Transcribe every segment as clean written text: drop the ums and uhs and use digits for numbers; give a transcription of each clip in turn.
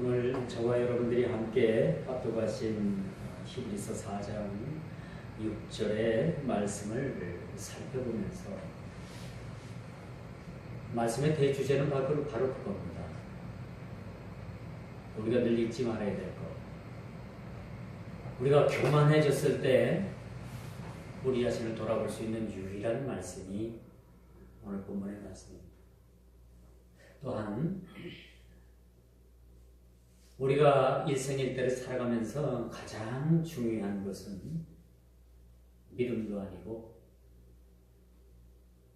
오늘 저와 여러분들이 함께 합독하신 히브리서 4장 6절의 말씀을 살펴보면서 말씀의 대주제는 바로 그겁니다. 우리가 늘 잊지 말아야 될 것. 우리가 교만해졌을 때 우리 자신을 돌아볼 수 있는 유일한 말씀이 오늘 본문의 말씀입니다. 또한 우리가 일생일대를 살아가면서 가장 중요한 것은 믿음도 아니고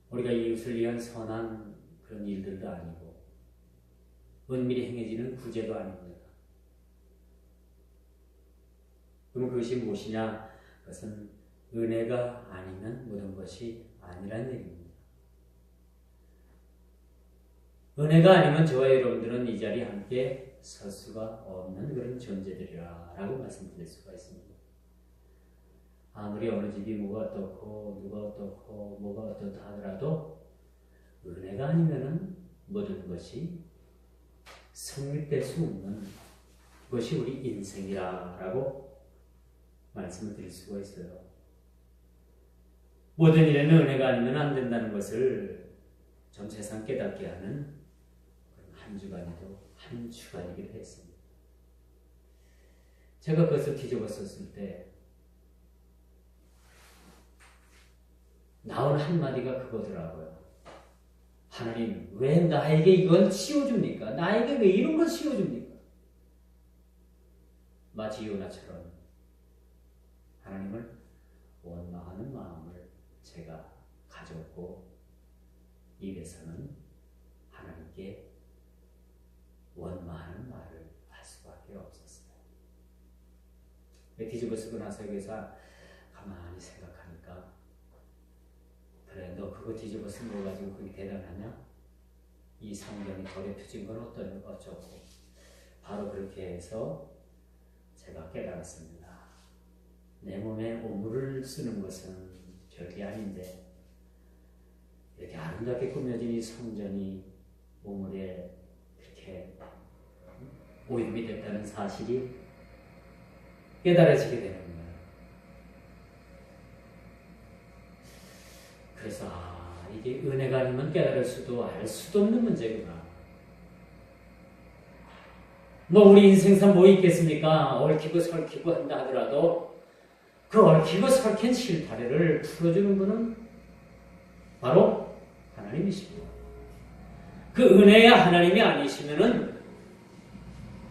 우리가 이웃을 위한 선한 그런 일들도 아니고 은밀히 행해지는 구제도 아닙니다. 그럼 그것이 무엇이냐? 그것은 은혜가 아니면 모든 것이 아니라는 얘기입니다. 은혜가 아니면 저와 여러분들은 이 자리에 함께 설 수가 없는 그런 존재들이라 라고 말씀드릴 수가 있습니다. 아무리 어느 집이 뭐가 어떻고 누가 어떻고 뭐가 어떻다 하더라도 은혜가 아니면은 모든 것이 성립될 수 없는 것이 우리 인생이라 라고 말씀을 드릴 수가 있어요. 모든 일에는 은혜가 아니면 안 된다는 것을 전 세상 깨닫게 하는 한 주간에도 한 주간이기도 했습니다. 제가 그것을 뒤집어 썼을 때 나온 한마디가 그거더라고요. 하나님, 왜 나에게 이걸 씌워줍니까? 나에게 왜 이런 걸 씌워줍니까? 마치 요나처럼 하나님을 원망하는 마음을 제가 가졌고 입에서는 하나님께 원망하는 말을 할 수밖에 없었어요. 뒤집어 쓰고 나서 여기서 가만히 생각하니까 그래, 너 그거 뒤집어 쓴 거 가지고 그게 대단하냐? 이 성경이 덜에 펴진 건 어쩌고 바로 그렇게 해서 제가 깨달았습니다. 내 몸에 오물을 쓰는 것은 별게 아닌데 이렇게 아름답게 꾸며진 이 성전이 오물에 이렇게 오염이 됐다는 사실이 깨달아지게 되는 거예요. 그래서 이게 은혜가 아니면 깨달을 수도 알 수도 없는 문제구나. 뭐 우리 인생상 뭐 있겠습니까? 얽히고 설키고 한다 하더라도 그 얽히고 설킨 실타래를 풀어주는 분은 바로 하나님이시고 그 은혜의 하나님이 아니시면은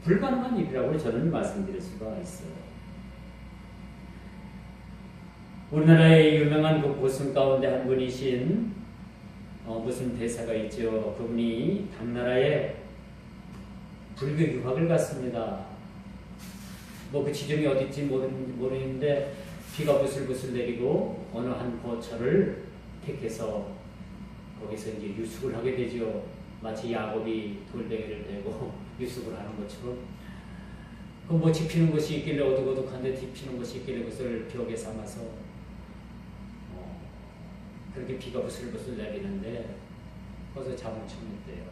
불가능한 일이라고 저는 말씀드릴 수가 있어요. 우리나라의 유명한 그 고승 가운데 한 분이신 무슨 대사가 있죠. 그분이 당나라에 불교 유학을 갔습니다. 뭐 그 지점이 어딘지 모르는데 비가 부슬부슬 내리고 어느 한 거처를 택해서 거기서 이제 유숙을 하게 되죠. 마치 야곱이 돌덩이를 대고 유숙을 하는 것처럼. 그 뭐 지피는 것이 있길래 어둑어둑한데 뒤피는 것이 있길래 그것을 벽에 삼아서 그렇게 비가 부슬부슬 내리는데 거기서 잠을 청했대요.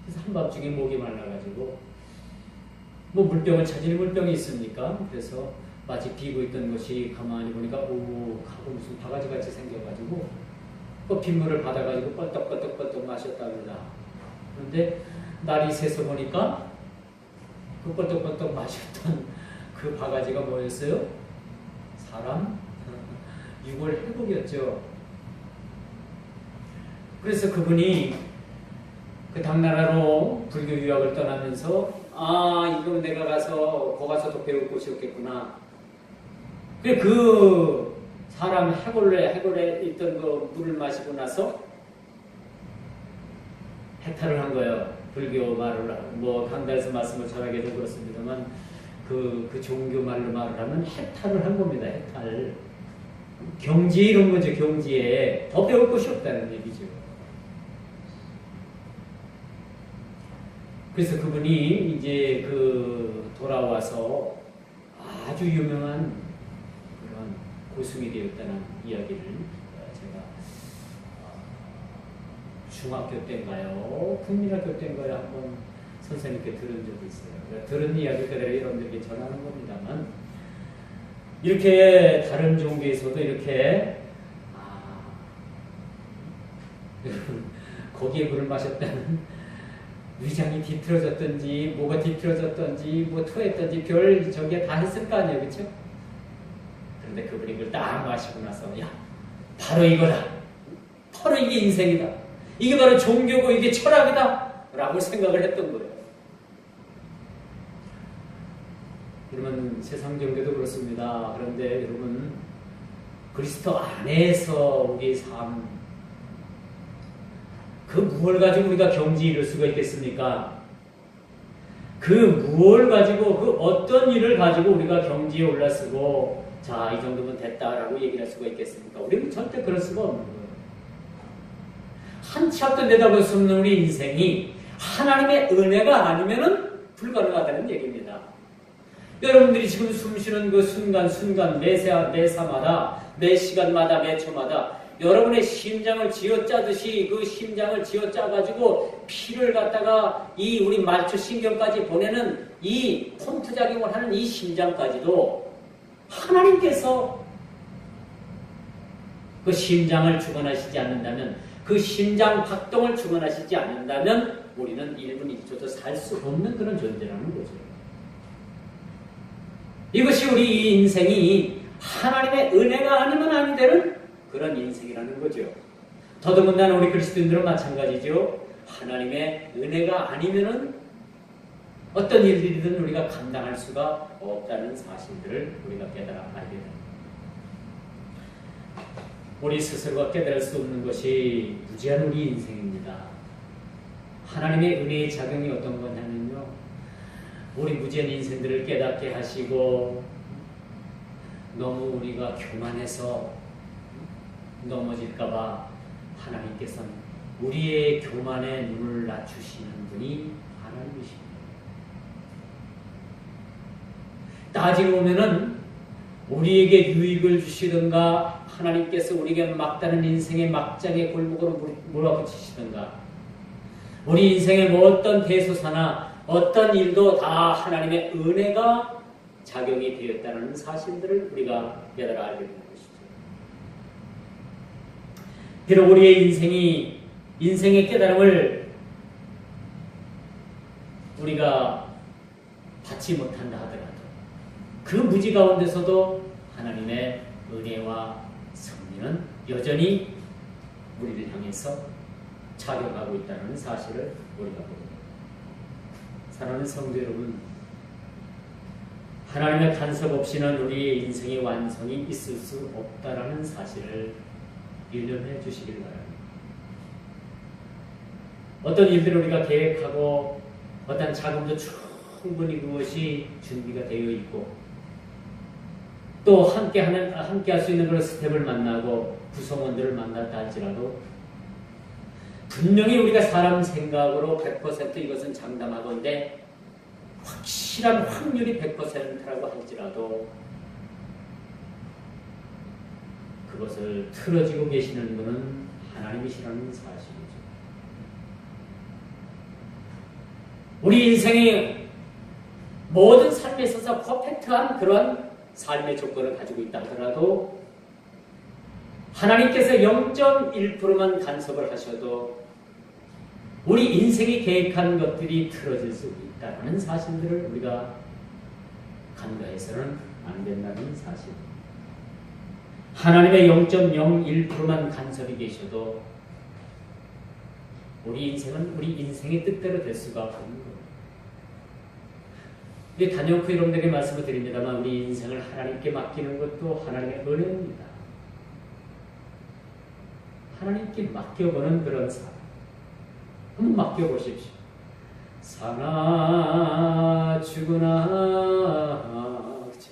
그래서 한밤중에 목이 말라가지고 뭐 물병을 찾을 물병이 있습니까? 그래서 마치 비고 있던 것이 가만히 보니까 오 하고 무슨 바가지같이 생겨가지고 그 빗물을 받아가지고 뻘떡뻘떡 마셨답니다. 그런데 날이 새서 보니까 그 뻘떡뻘떡 마셨던 그 바가지가 뭐였어요? 사람 유골 회복이었죠. 그래서 그분이 그 당나라로 불교 유학을 떠나면서 이거 내가 가서 거 가서 또 배울 곳이 없겠구나. 그 사람 해골에 있던 그 물을 마시고 나서 해탈을 한 거예요. 불교 말을 뭐 강단에서 말씀을 전하게 좀 그렇습니다만 그 종교 말로 말을 하면 해탈을 한 겁니다. 해탈. 경지에 이런 거죠. 경지에 더 배울 것이 없다는 얘기죠. 그래서 그분이 이제 돌아와서 아주 유명한 그런 고승이 되었다는 이야기를 제가 중학교 때인가요? 국민학교 때인가요? 한번 선생님께 들은 적이 있어요. 들은 이야기 그대로 여러분들께 전하는 겁니다만, 이렇게 다른 종교에서도 이렇게 거기에 물을 마셨다는 위장이 뒤틀어졌든지 뭐가 뒤틀어졌든지 뭐 토했든지 별 저게 다 했을 거 아니에요, 그렇죠? 그런데 그분이 그걸 딱 마시고 나서 야, 바로 이거다. 바로 이게 인생이다. 이게 바로 종교고 이게 철학이다. 라고 생각을 했던 거예요. 여러분, 세상 종교도 그렇습니다. 그런데 여러분, 그리스도 안에서 우리의 삶, 그 무엇을 가지고 우리가 경지에 이룰 수가 있겠습니까? 그 무엇을 가지고, 그 어떤 일을 가지고 우리가 경지에 올라서고 자, 이 정도면 됐다라고 얘기를 할 수가 있겠습니까? 우리는 절대 그럴 수가 없는 거예요. 한치 앞도 내다볼 수 없는 우리 인생이 하나님의 은혜가 아니면은 불가능하다는 얘기입니다. 여러분들이 지금 숨쉬는 그 순간, 매사마다, 매 시간마다, 매 초마다 여러분의 심장을 쥐어짜듯이 그 심장을 쥐어짜가지고 피를 갖다가 이 우리 말초 신경까지 보내는 이 폰트작용을 하는 이 심장까지도 하나님께서 그 심장을 주관하시지 않는다면, 그 심장 박동을 주관하시지 않는다면 우리는 1분 1초도 살 수 없는 그런 존재라는 거죠. 이것이 우리 인생이 하나님의 은혜가 아니면 아니 되는 그런 인생이라는 거죠. 더더군다나 우리 그리스도인들은 마찬가지죠. 하나님의 은혜가 아니면은 어떤 일들이든 우리가 감당할 수가 없다는 사실들을 우리가 깨달아 알게 됩니다. 우리 스스로가 깨달을 수 없는 것이 무지한 우리 인생입니다. 하나님의 은혜의 작용이 어떤 거냐면요, 우리 무지한 인생들을 깨닫게 하시고 너무 우리가 교만해서 넘어질까봐 하나님께서는 우리의 교만에 눈을 낮추시는 분이 하나님이십니다. 따지고 보면은 우리에게 유익을 주시든가 하나님께서 우리에게 막다른 인생의 막장의 골목으로 몰아붙이시든가 우리 인생의 뭐 어떤 대소사나 어떤 일도 다 하나님의 은혜가 작용이 되었다는 사실들을 우리가 깨달아 알게 되는 것이죠. 비록 우리의 인생의 깨달음을 우리가 받지 못한다 하더라도 그 무지 가운데서도 하나님의 은혜와 섭리는 여전히 우리를 향해서 작용하고 있다는 사실을 우리가 봅니다. 사랑하는 성도 여러분, 하나님의 간섭 없이는 우리의 인생의 완성이 있을 수 없다라는 사실을 유념해 주시길 바랍니다. 어떤 일들을 우리가 계획하고 어떤 자금도 충분히 그것이 준비가 되어 있고 또 함께 할 수 있는 그런 스텝을 만나고 구성원들을 만났다 할지라도 분명히 우리가 사람 생각으로 100% 이것은 장담하건대 확실한 확률이 100%라고 할지라도 그것을 틀어지고 계시는 분은 하나님이시라는 사실이죠. 우리 인생의 모든 삶에 있어서 퍼펙트한 그런 삶의 조건을 가지고 있다 하더라도 하나님께서 0.1%만 간섭을 하셔도 우리 인생이 계획한 것들이 틀어질 수 있다는 사실들을 우리가 간과해서는 안 된다는 사실. 하나님의 0.01%만 간섭이 계셔도 우리 인생은 우리 인생의 뜻대로 될 수가 없는 거예요. 이게 단연코 여러분들에게 말씀을 드립니다만 우리 인생을 하나님께 맡기는 것도 하나님의 은혜입니다. 하나님께 맡겨보는 그런 삶. 한번 맡겨보십시오. 사나 죽으나 그렇죠?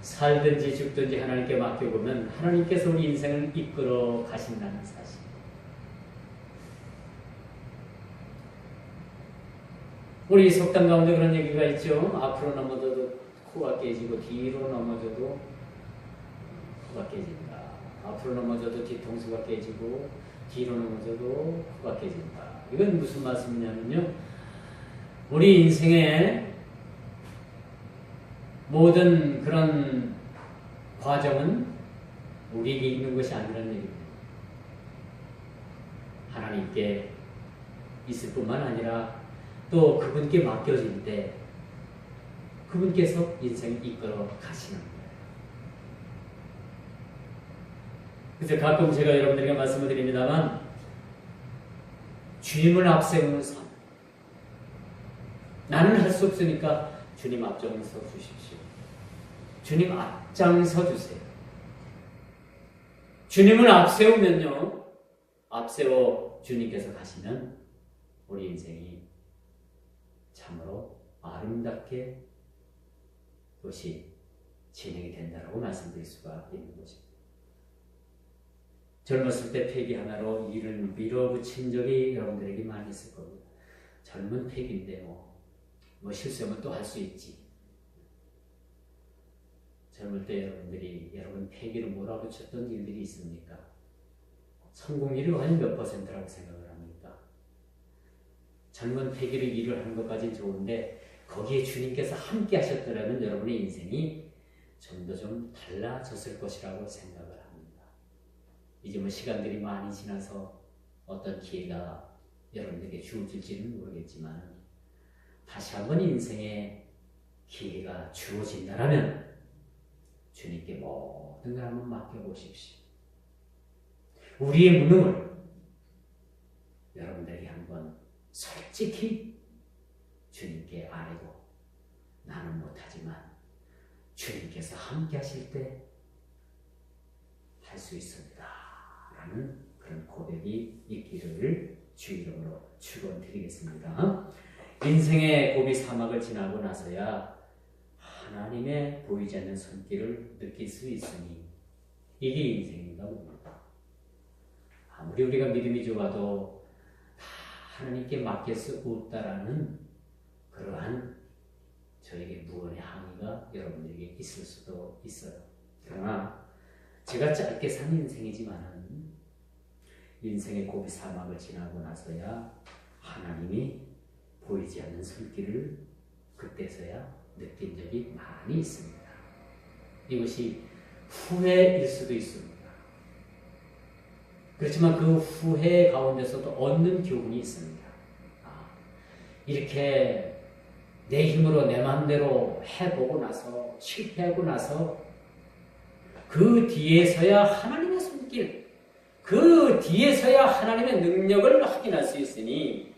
살든지 죽든지 하나님께 맡겨보면 하나님께서 우리 인생을 이끌어 가신다는 사실. 우리 속담 가운데 그런 얘기가 있죠. 앞으로 넘어져도 코가 깨지고 뒤로 넘어져도 코가 깨진다. 앞으로 넘어져도 뒤통수가 깨지고 뒤로 넘어져도 코가 깨진다. 이건 무슨 말씀이냐면요. 우리 인생의 모든 그런 과정은 우리에게 있는 것이 아니라는 얘기입니다. 하나님께 있을 뿐만 아니라 또 그분께 맡겨질 때 그분께서 인생을 이끌어 가시는 거예요. 그래서 가끔 제가 여러분들에게 말씀을 드립니다만 주님을 앞세우는 삶, 나는 할 수 없으니까 주님 앞장서 주십시오. 주님 앞장서 주세요. 주님을 앞세우면요, 앞세워 주님께서 가시면 우리 인생이 참으로 아름답게 그것이 진행이 된다고 말씀드릴 수가 있는 것입니다. 젊었을 때 패기 하나로 일을 밀어붙인 적이 여러분들에게 많이 있을 겁니다. 젊은 패기인데 뭐 실수하면 또 할 수 있지. 젊을 때 여러분 패기로 몰아붙였던 일들이 있습니까? 성공률이 과연 몇 %라고 생각을 합니까? 젊은 패기로 일을 하는 것까지는 좋은데 거기에 주님께서 함께 하셨더라면 여러분의 인생이 좀 더 좀 달라졌을 것이라고 생각을 합니다. 이제 뭐 시간들이 많이 지나서 어떤 기회가 여러분들에게 주어질지는 모르겠지만 다시 한번 인생에 기회가 주어진다면 주님께 모든 걸 한번 맡겨보십시오. 우리의 무능을 여러분들에게 한번 솔직히 주님께 아뢰고 나는 못하지만 주님께서 함께 하실 때 할 수 있습니다 라는 그런 고백이 있기를 주 이름으로 축원드리겠습니다. 인생의 고비 사막을 지나고 나서야 하나님의 보이지 않는 손길을 느낄 수 있으니 이게 인생인가 봅니다. 아무리 우리가 믿음이 좋아도 다 하나님께 맡길 수 없다라는 그러한 저에게 무언의 항의가 여러분들에게 있을 수도 있어요. 그러나 제가 짧게 산 인생이지만은 인생의 고비 사막을 지나고 나서야 하나님이 보이지 않는 손길을 그때서야 느낀 적이 많이 있습니다. 이것이 후회일 수도 있습니다. 그렇지만 그 후회 가운데서도 얻는 교훈이 있습니다. 이렇게 내 힘으로 내 마음대로 해보고 나서 실패하고 나서 그 뒤에서야 하나님의 손길, 그 뒤에서야 하나님의 능력을 확인할 수 있으니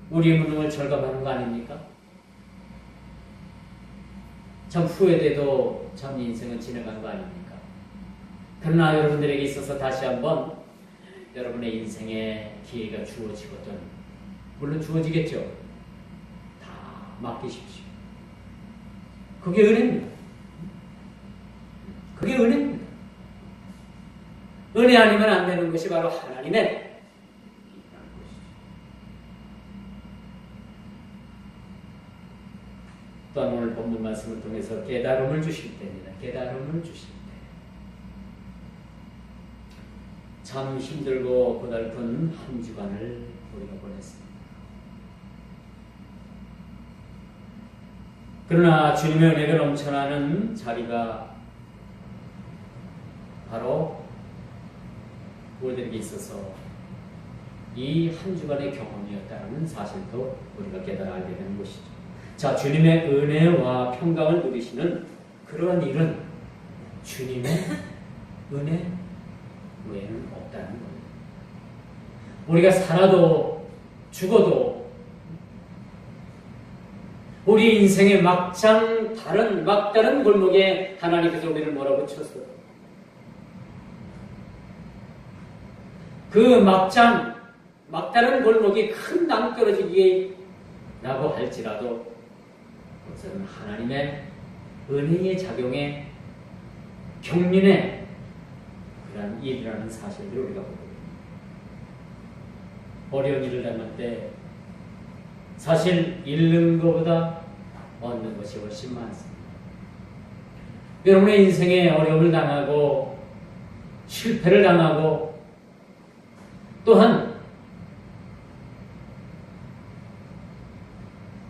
우리의 무능을 절감하는 거 아닙니까? 참 후회돼도 참 인생은 지나간 거 아닙니까? 그러나 여러분들에게 있어서 다시 한번 여러분의 인생에 기회가 주어지거든 물론 주어지겠죠. 다 맡기십시오. 그게 은혜입니다. 그게 은혜입니다. 은혜 아니면 안 되는 것이 바로 하나님의 또한 오늘 본문 말씀을 통해서 깨달음을 주실 때입니다. 깨달음을 주실 때. 참 힘들고 고달픈 한 주간을 우리가 보냈습니다. 그러나 주님의 은혜가 넘쳐나는 자리가 바로 우리들에게 있어서 이 한 주간의 경험이었다는 사실도 우리가 깨달아 알게 되는 것이죠. 자, 주님의 은혜와 평강을 누리시는 그러한 일은 주님의 은혜 외에는 없다는 겁니다. 우리가 살아도 죽어도 우리 인생의 막다른 골목에 하나님께서 우리를 몰아붙여서 그 막다른 골목이 큰 낭떠러지기라고 할지라도 그것은 하나님의 은혜의 작용에 경륜의 그런 일이라는 사실을 우리가 보고 어려운 일을 당할 때 사실 잃는 것보다 얻는 것이 훨씬 많습니다. 여러분의 인생에 어려움을 당하고 실패를 당하고 또한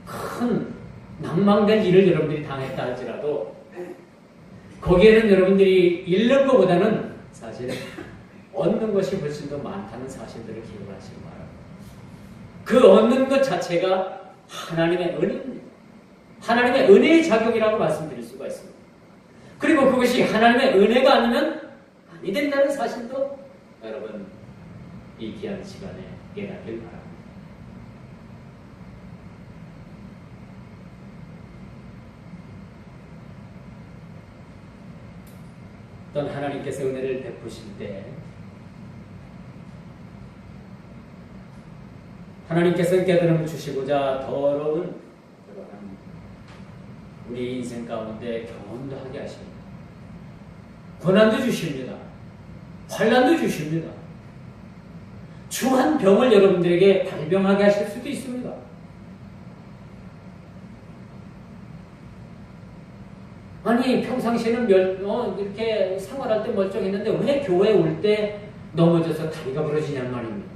큰 낭망된 일을 여러분들이 당했다 할지라도 거기에는 여러분들이 잃는 것보다는 사실 얻는 것이 훨씬 더 많다는 사실들을 기억하시기 바랍니다. 그 얻는 것 자체가 하나님의 은혜입니다. 하나님의 은혜의 작용이라고 말씀드릴 수가 있습니다. 그리고 그것이 하나님의 은혜가 아니면 아니 된다는 사실도 여러분 이 귀한 시간에 깨닫길 바랍니다. 어떤 하나님께서 은혜를 베푸실 때 하나님께서 깨달음을 주시고자 더러운 그러한 우리 인생 가운데 경험도 하게 하십니다. 고난도 주십니다. 환난도 주십니다. 중한 병을 여러분들에게 발병하게 하실 수도 있습니다. 아니 평상시에는 이렇게 생활할 때 멀쩡했는데 왜 교회에 올 때 넘어져서 다리가 부러지냔 말입니다.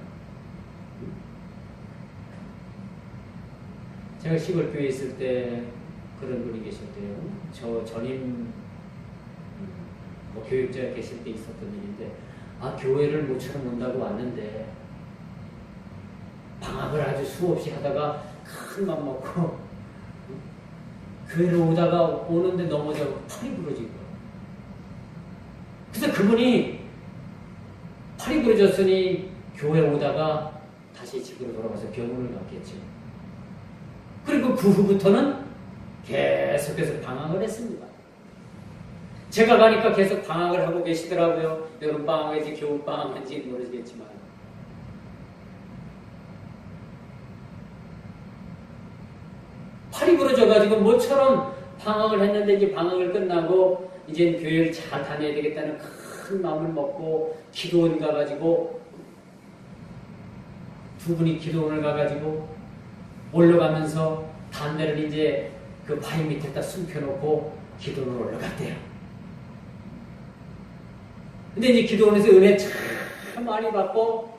제가 시골 교회에 있을 때 그런 분이 계셨대요. 저 전임 교육자가 계실 때 있었던 일인데 교회를 모처럼 온다고 왔는데 방학을 아주 수없이 하다가 큰 맘 먹고 교회를 오다가 오는데 넘어져 팔이 부러진 거예요. 그래서 그분이 팔이 부러졌으니 교회 오다가 다시 집으로 돌아가서 병원을 갔겠죠. 그리고 그 후부터는 계속해서 방황을 했습니다. 제가 가니까 계속 방황을 하고 계시더라고요. 여름 방황인지 겨울 방황인지 모르겠지만 팔이 부러져가지고 모처럼 방황을 했는데 이제 방황을 끝나고 이제 교회를 잘 다녀야 되겠다는 큰 마음을 먹고 기도원 가가지고 두 분이 기도원을 가가지고 올라가면서 담배를 이제 그 바위 밑에다 숨겨놓고 기도원을 올라갔대요. 근데 이제 기도원에서 은혜 참 많이 받고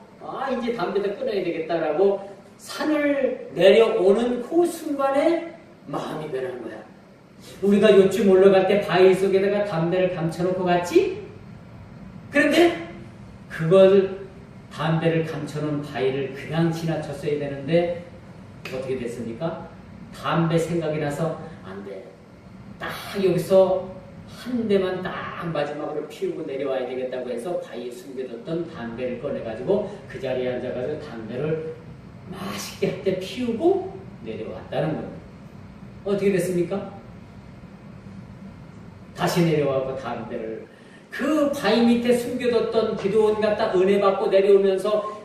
이제 담배도 끊어야 되겠다라고 산을 내려오는 그 순간에 마음이 변한 거야. 우리가 요쯤 올라갈 때 바위 속에다가 담배를 감춰놓고 갔지? 그런데 그걸 담배를 감춰놓은 바위를 그냥 지나쳤어야 되는데 어떻게 됐습니까? 담배 생각이 나서 안 돼. 딱 여기서 한 대만 딱 마지막으로 피우고 내려와야 되겠다고 해서 바위에 숨겨뒀던 담배를 꺼내가지고 그 자리에 앉아가지고 담배를 맛있게 할 때 피우고 내려왔다는 거예요. 어떻게 됐습니까? 다시 내려와서 담배를 그 바위 밑에 숨겨뒀던 기도원 갖다 은혜 받고 내려오면서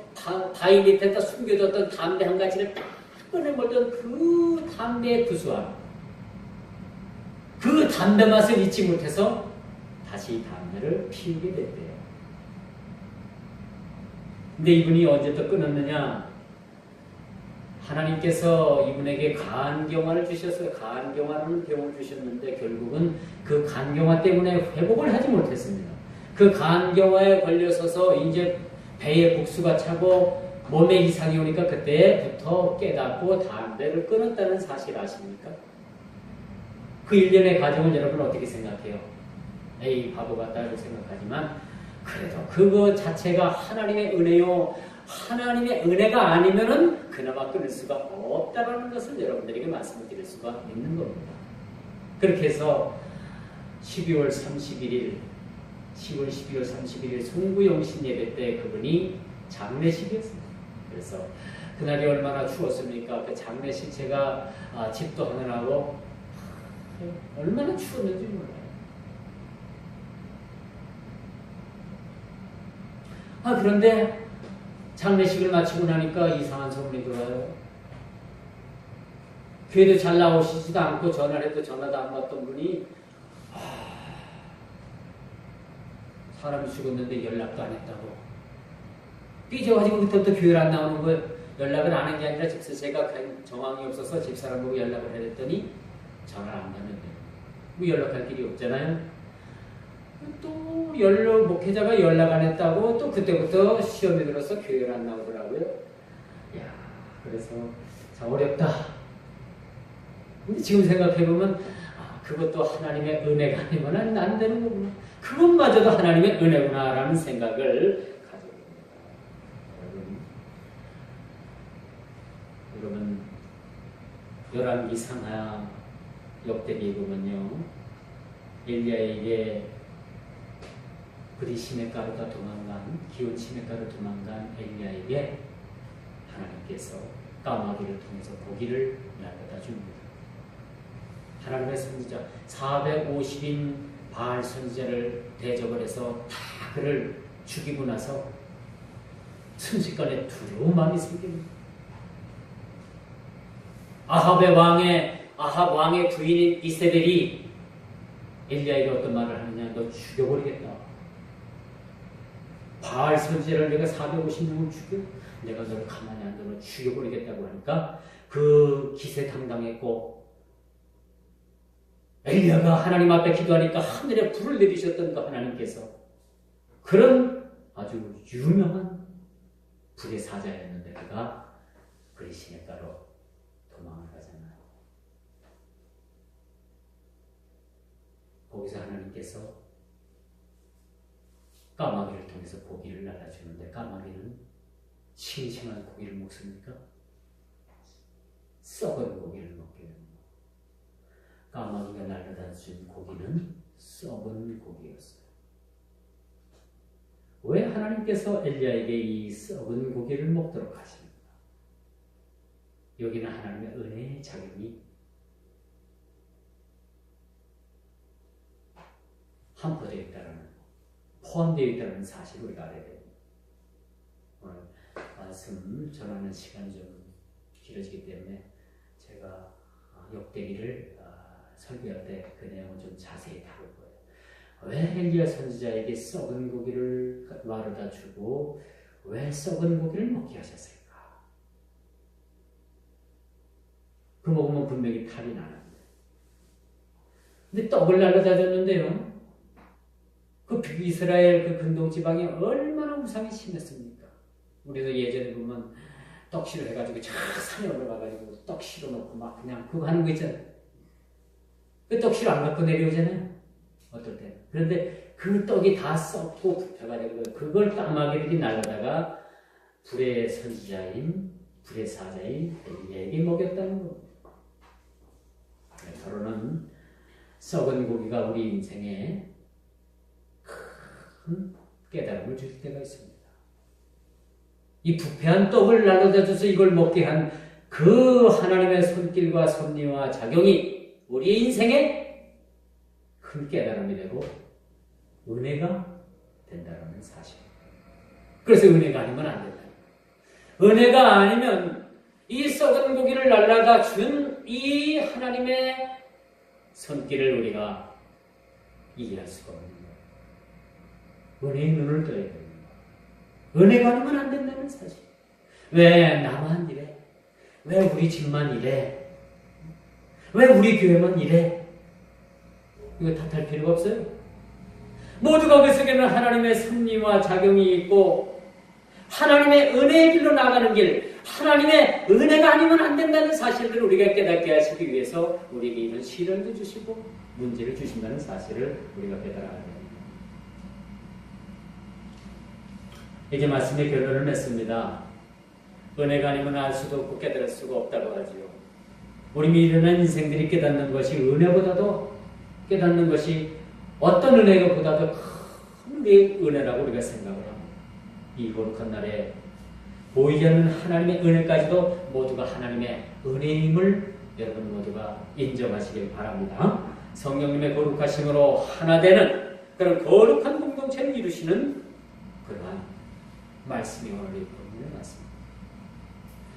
바위 밑에다 숨겨뒀던 담배 한 가지를 딱 꺼내먹던 그 담배의 구수함, 그 담배 맛을 잊지 못해서 다시 담배를 피우게 됐대요. 근데 이분이 언제 또 끊었느냐? 하나님께서 이분에게 간경화를 주셔서 간경화라는 병을 주셨는데 결국은 그 간경화 때문에 회복을 하지 못했습니다. 그 간경화에 걸려서서 이제 배에 복수가 차고 몸에 이상이 오니까 그때부터 깨닫고 담배를 끊었다는 사실 아십니까? 그 일련의 과정을 여러분 어떻게 생각해요? 에이 바보 같다고 생각하지만 그래도 그거 자체가 하나님의 은혜요. 하나님의 은혜가 아니면은 그나마 끊을 수가 없다라는 것을 여러분들에게 말씀을 드릴 수가 있는 겁니다. 그렇게 해서 12월 31일 송구영신 예배 때 그분이 장례식이었습니다. 그래서 그날이 얼마나 추웠습니까? 그 장례식 제가 집도 하느라고 얼마나 추웠는지 몰라요. 그런데 장례식을 마치고 나니까 이상한 소문이 들어요. 교회도 잘 나오시지도 않고 전화를 해도 전화도 안 받던 분이 사람이 죽었는데 연락도 안 했다고. 삐져가지고 그때부터 교회를 안 나오는 거예요. 연락을 안 한 게 아니라 집사 제가 정황이 없어서 집사람 보고 연락을 해야 됐더니 전화를 안 받는데 뭐 연락할 길이 없잖아요. 또 목회자가 연락 안 했다고 또 그때부터 시험에 들어서 교회를 안 나오더라고요. 야, 그래서 참 어렵다. 근데 지금 생각해보면 그것도 하나님의 은혜가 아니면 안 되는 거구나. 그것마저도 하나님의 은혜구나라는 생각을 가지고 있습니다. 여러분 열왕기 상하 역대기에 보면요, 엘리야에게 그리 시냇가로 도망간, 기온 시냇가로 도망간 엘리야에게 하나님께서 까마귀를 통해서 고기를 날려다 줍니다. 하나님의 선지자 450인 바알 선지자를 대적을 해서 다 그를 죽이고 나서 순식간에 두려운 마음이 생깁니다. 아합 왕의 부인인 이세벨이 엘리야에게 어떤 말을 하느냐, 너 죽여버리겠다. 바알 선지자를 내가 450명을 죽여? 내가 너를 가만히 안 두고 죽여버리겠다고 하니까 그 기세 당당했고, 엘리야가 하나님 앞에 기도하니까 하늘에 불을 내리셨던 그 하나님께서 그런 아주 유명한 불의 사자였는데 그가 그리 시냇가로 도망을 가잖아요. 거기서 하나님께서 까마귀를 통해서 고기를 날라주는데, 까마귀는 싱싱한 고기를 먹습니까? 썩은 고기를 먹게 됩니다. 까마귀가 날려다 준 고기는 썩은 고기였어요. 왜 하나님께서 엘리야에게 이 썩은 고기를 먹도록 하십니까? 여기는 하나님의 은혜의 작용이 함포되어 있다는, 포함되어 있다는 사실을 우리가 알아야 됩니다. 오늘 말씀 전하는 시간이 좀 길어지기 때문에 제가 역대기를 설교할 때 그 내용을 좀 자세히 다룰 거예요. 왜 엘리야 선지자에게 썩은 고기를 마르다 주고 왜 썩은 고기를 먹게 하셨을까? 그 먹으면 분명히 탈이 나는데. 근데 떡을 날려다 줬는데요, 그 이스라엘 그 근동 지방이 얼마나 우상이 심했습니까? 우리도 예전에 보면 떡실을 해가지고 저 산에 올라가가지고 떡 실어놓고 막 그냥 그거 하는 거 있잖아요. 그 떡실 안 갖고 내려오잖아요, 어떨 때. 그런데 그 떡이 다 썩고 부패가지고 그걸 까마귀들이 날라다가 불의 선지자인, 불의 사자인 엘리야에게 먹였다는 겁니다. 결론은 썩은 고기가 우리 인생에 큰 깨달음을 줄 때가 있습니다. 이 부패한 떡을 날려다 줘서 이걸 먹게 한 그 하나님의 손길과 섭리와 작용이 우리 인생에 큰 깨달음이 되고 은혜가 된다는 사실. 그래서 은혜가 아니면 안 된다. 은혜가 아니면 이 썩은 고기를 날라다 준 이 하나님의 손길을 우리가 이해할 수가 없는 거예요. 은혜의 눈을 떠야 됩니다. 은혜가 아니면 안 된다는 사실. 왜 나만 이래? 왜 우리 집만 이래? 왜 우리 교회만 이래? 이거 탓할 필요가 없어요. 모두가 그 속에는 하나님의 섭리와 작용이 있고 하나님의 은혜의 길로 나가는 길, 하나님의 은혜가 아니면 안 된다는 사실을 우리가 깨닫게 하시기 위해서 우리에게 이런 시련도 주시고 문제를 주신다는 사실을 우리가 깨달아야 됩니다. 이제 말씀의 결론을 냈습니다. 은혜가 아니면 알 수도 없고 깨달을 수가 없다고 하지요. 우리 미련한 인생들이 깨닫는 것이 은혜보다도, 깨닫는 것이 어떤 은혜보다도 큰 은혜라고 우리가 생각을 합니다. 이 거룩한 날에 보이지 않는 하나님의 은혜까지도 모두가 하나님의 은혜임을 여러분 모두가 인정하시길 바랍니다. 성령님의 거룩하심으로 하나 되는 그런 거룩한 공동체를 이루시는 그러한 말씀이 오늘 이 본문에 나왔습니다.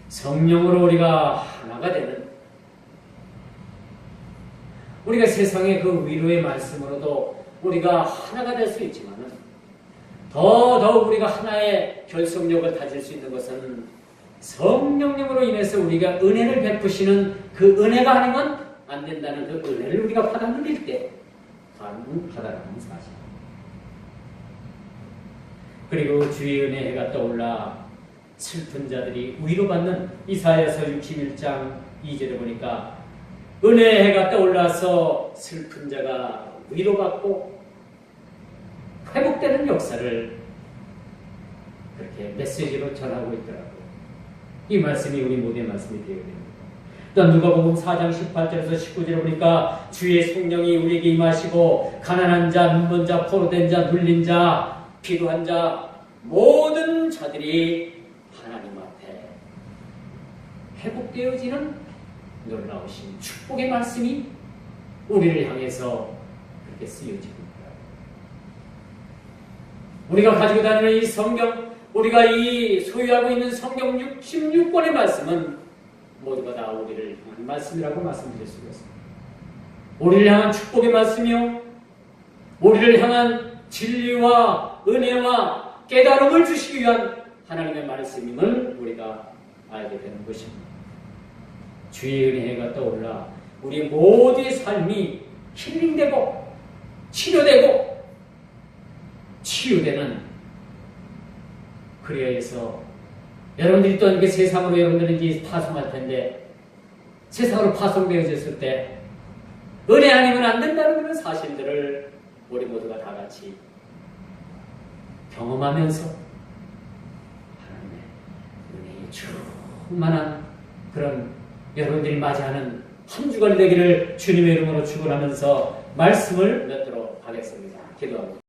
성령으로 우리가 하나가 되는, 우리가 세상의 그 위로의 말씀으로도 우리가 하나가 될 수 있지만 더더욱 우리가 하나의 결속력을 가질 수 있는 것은 성령님으로 인해서 우리가 은혜를 베푸시는 그 은혜가 아니면 안 된다는 그 은혜를 우리가 받아들일 때 가능하다는 사실. 그리고 주의 은혜 해가 떠올라 슬픈 자들이 위로받는 이사야서 61장 2절에 보니까 은혜 해가 떠올라서 슬픈 자가 위로받고 회복되는 역사를 그렇게 메시지로 전하고 있더라고요. 이 말씀이 우리 모두의 말씀이 되어야 됩니다. 또 누가복음 4장 18절에서 19절에 보니까 주의 성령이 우리에게 임하시고 가난한 자, 눈먼 자, 포로된 자, 눌린 자, 필요한 자 모든 자들이 하나님 앞에 회복되어지는 놀라우신 축복의 말씀이 우리를 향해서 그렇게 쓰여지고 있다. 우리가 가지고 다니는 이 성경, 우리가 이 소유하고 있는 성경 66권의 말씀은 모두가 다 우리를 향한 말씀이라고 말씀드릴 수가 있습니다. 우리를 향한 축복의 말씀이요, 우리를 향한 진리와 은혜와 깨달음을 주시기 위한 하나님의 말씀임을 우리가 알게 되는 것입니다. 주의 은혜가 떠올라 우리 모두의 삶이 힐링되고 치료되고 치유되는, 그리하여서 여러분들이 또 이렇게 세상으로 여러분들이 이제 파송할 텐데, 세상으로 파송되어졌을 때 은혜 아니면 안 된다는 그런 사실들을 우리 모두가 다 같이 경험하면서 하나님의 은혜에 충만한 그런 여러분들이 맞이하는 한 주간이 되기를 주님의 이름으로 축원하면서 말씀을 맺도록 하겠습니다. 기도합니다.